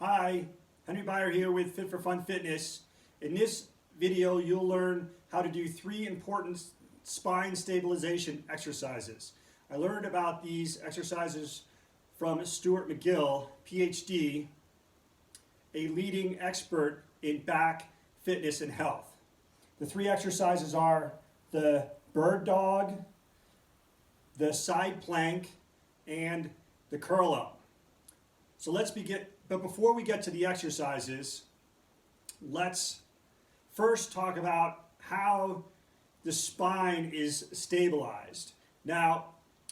Hi, Henry Beyer here with Fit for Fun Fitness. In this video, you'll learn how to do 3 important spine stabilization exercises. I learned about these exercises from Stuart McGill, PhD, a leading expert in back fitness and health. The 3 exercises are the bird dog, the side plank, and the curl up. So let's begin. But before we get to the exercises, let's first talk about how the spine is stabilized. Now,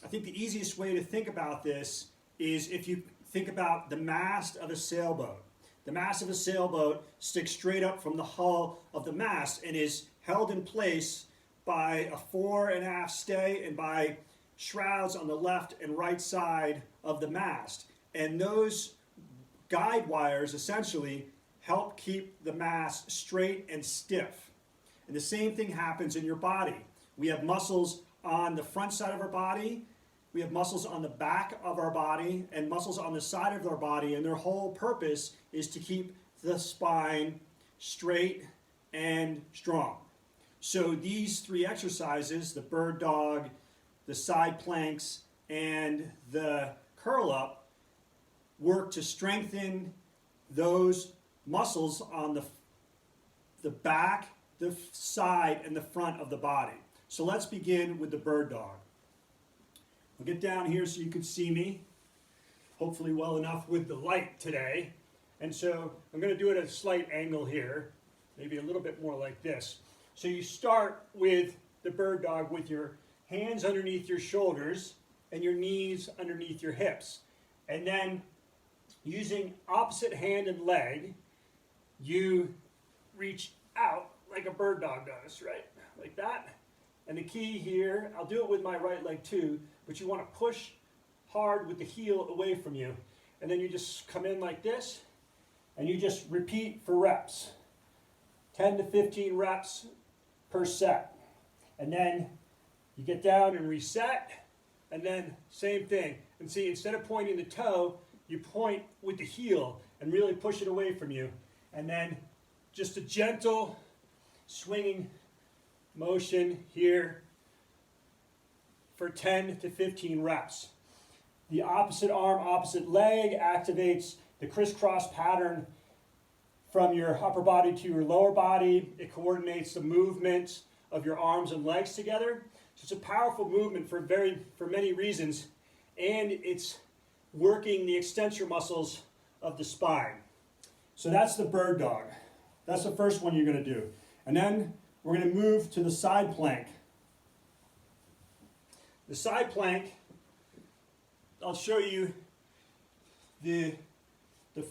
I think the easiest way to think about this is if you think about the mast of a sailboat. The mast of a sailboat sticks straight up from the hull of the mast and is held in place by a fore and aft stay and by shrouds on the left and right side of the mast. And those guide wires essentially help keep the mast straight and stiff. And the same thing happens in your body. We have muscles on the front side of our body, we have muscles on the back of our body, and muscles on the side of our body, and their whole purpose is to keep the spine straight and strong. So these 3 exercises, the bird dog, the side planks, and the curl up, work to strengthen those muscles on the back, the side, and the front of the body. So let's begin with the bird dog. I'll get down here so you can see me, hopefully well enough with the light today. And so I'm going to do it at a slight angle here, maybe a little bit more like this. So you start with the bird dog with your hands underneath your shoulders and your knees underneath your hips. And then using opposite hand and leg, you reach out like a bird dog does, right? Like that. And the key here, I'll do it with my right leg too, but you want to push hard with the heel away from you. And then you just come in like this, and you just repeat for reps. 10 to 15 reps per set. And then you get down and reset, and then same thing. And see, instead of pointing the toe, you point with the heel and really push it away from you. And then just a gentle swinging motion here for 10 to 15 reps. The opposite arm, opposite leg activates the crisscross pattern from your upper body to your lower body. It coordinates the movement of your arms and legs together. So it's a powerful movement for many reasons, and it's working the extensor muscles of the spine. So that's the bird dog. That's the first one you're going to do. And then we're going to move to the side plank. The side plank, I'll show you the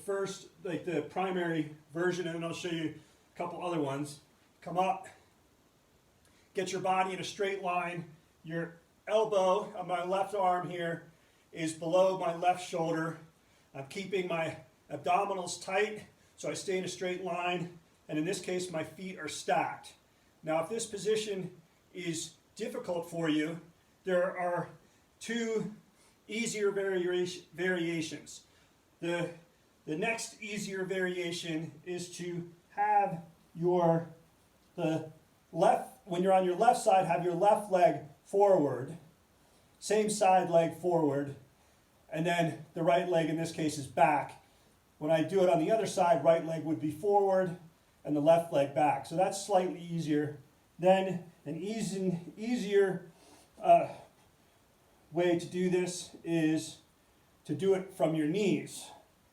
first, like the primary version, and then I'll show you a couple other ones. Come up, get your body in a straight line. Your elbow on my left arm here is below my left shoulder. I'm keeping my abdominals tight so I stay in a straight line, and in this case my feet are stacked. Now if this position is difficult for you, there are 2 easier variations. The next easier variation is to have when you're on your left side, have your left leg forward, same side leg forward, and then the right leg in this case is back. When I do it on the other side, right leg would be forward and the left leg back. So that's slightly easier. Then an easier way to do this is to do it from your knees.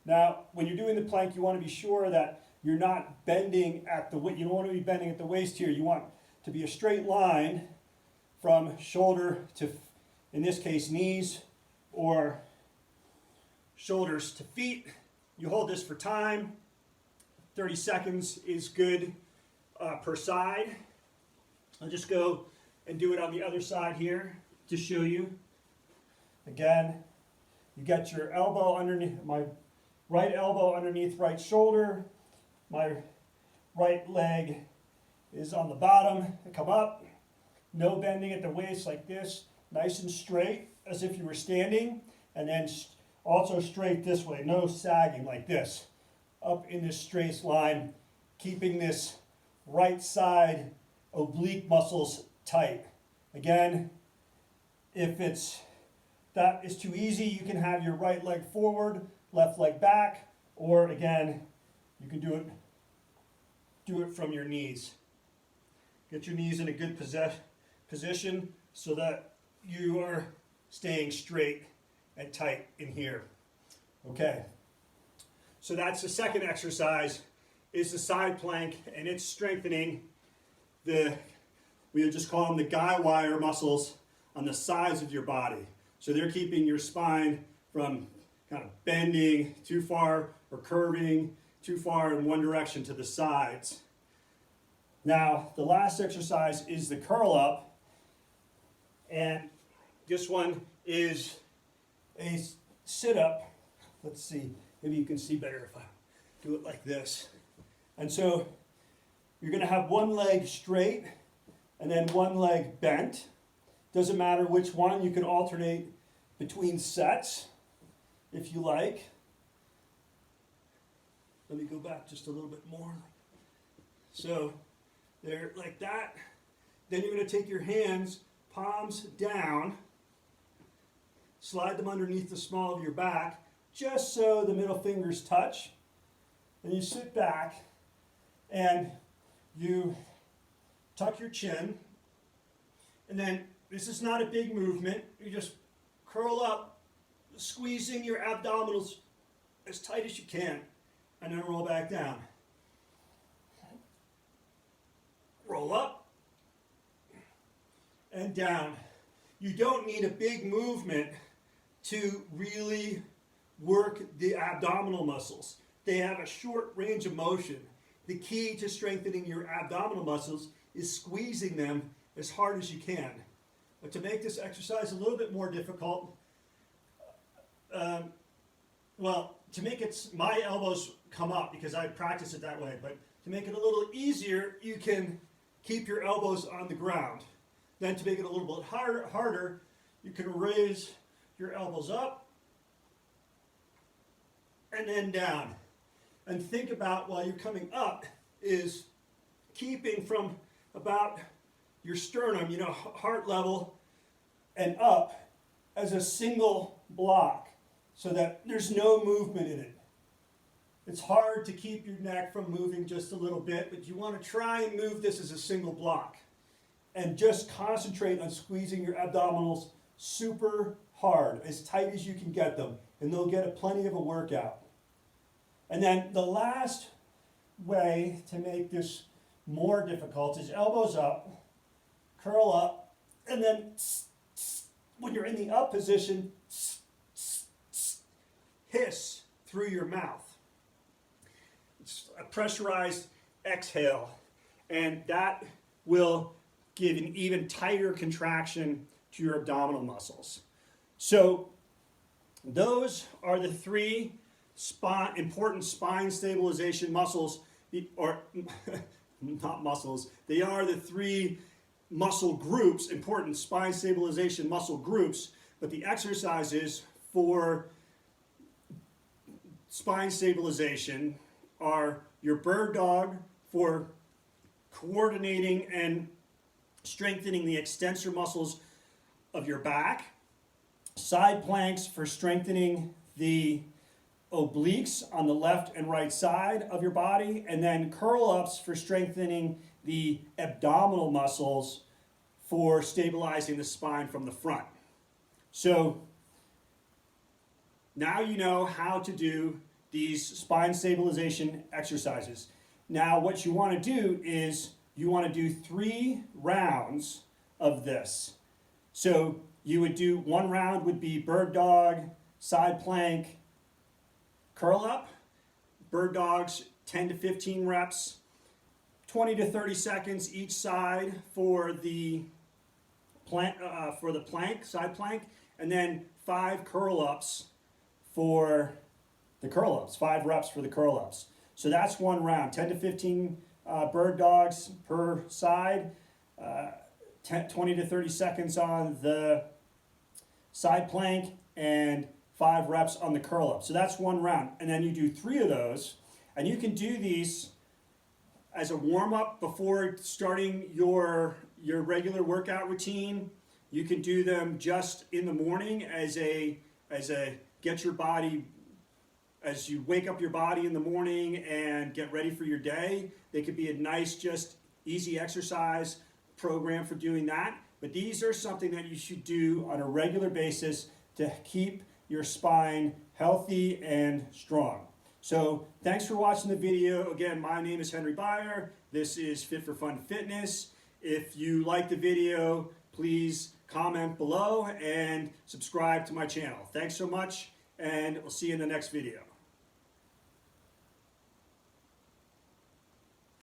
Now, when you're doing the plank, you want to be sure that you're not bending at the waist. You don't want to be bending at the waist here. You want to be a straight line from shoulder to, in this case, knees, or shoulders to feet. You hold this for time. 30 seconds is good per side. I'll just go and do it on the other side here to show you. Again, you get your elbow underneath, my right elbow underneath right shoulder. My right leg is on the bottom. I come up. No bending at the waist like this. Nice and straight as if you were standing. And then also straight this way. No sagging like this. up in this straight line, keeping this right side oblique muscles tight. Again, if that is too easy, you can have your right leg forward, left leg back, or again, you can do it from your knees. Get your knees in a good position so that you are staying straight and tight in here. Okay, so that's the second exercise, is the side plank, and it's strengthening we would just call them the guy wire muscles on the sides of your body. So they're keeping your spine from kind of bending too far or curving too far in one direction to the sides. Now, the last exercise is the curl up, and this one is a sit up. Let's see, maybe you can see better if I do it like this. And so you're going to have one leg straight and then one leg bent. Doesn't matter which one, you can alternate between sets if you like. Let me go back just a little bit more. So there, like that. Then you're going to take your hands, palms down, slide them underneath the small of your back, just so the middle fingers touch. And you sit back and you tuck your chin. And then this is not a big movement. You just curl up, squeezing your abdominals as tight as you can, and then roll back down. Roll up and down. You don't need a big movement to really work the abdominal muscles. They have a short range of motion. The key to strengthening your abdominal muscles is squeezing them as hard as you can. But to make this exercise a little bit more difficult, to make it, my elbows come up because I practice it that way, but to make it a little easier, you can keep your elbows on the ground. Then to make it a little bit harder, you can raise your elbows up and then down. And think about, while you're coming up, is keeping from about your sternum, heart level and up, as a single block, so that there's no movement in it. It's hard to keep your neck from moving just a little bit, but you want to try and move this as a single block. And just concentrate on squeezing your abdominals super hard, as tight as you can get them, and they'll get plenty of a workout. And then the last way to make this more difficult is elbows up, curl up, and then when you're in the up position, hiss through your mouth. It's a pressurized exhale, and that will give an even tighter contraction to your abdominal muscles. So those are the three important spine stabilization muscles, or not muscles, they are the three muscle groups, important spine stabilization muscle groups, but the exercises for spine stabilization are your bird dog for coordinating and strengthening the extensor muscles of your back, side planks for strengthening the obliques on the left and right side of your body, and then curl-ups for strengthening the abdominal muscles for stabilizing the spine from the front. So now you know how to do these spine stabilization exercises. Now what you want to do is you want to do 3 rounds of this. So you would do, 1 round would be bird dog, side plank, curl up. Bird dogs, 10 to 15 reps, 20 to 30 seconds each side for the plank, side plank, and then 5 curl ups for the curl ups, 5 reps for the curl ups. So that's 1 round, 10 to 15 bird dogs per side, 20 to 30 seconds on the side plank, and 5 reps on the curl up. So that's 1 round. And then you do 3 of those, And you can do these as a warm-up before starting your regular workout routine. You can do them just in the morning as a get your body, as you wake up your body in the morning and get ready for your day. They could be a nice, just easy exercise program for doing that. But these are something that you should do on a regular basis to keep your spine healthy and strong. So thanks for watching the video. Again, my name is Henry Beyer. This is Fit for Fun Fitness. If you like the video, please comment below and subscribe to my channel. Thanks so much, and we'll see you in the next video.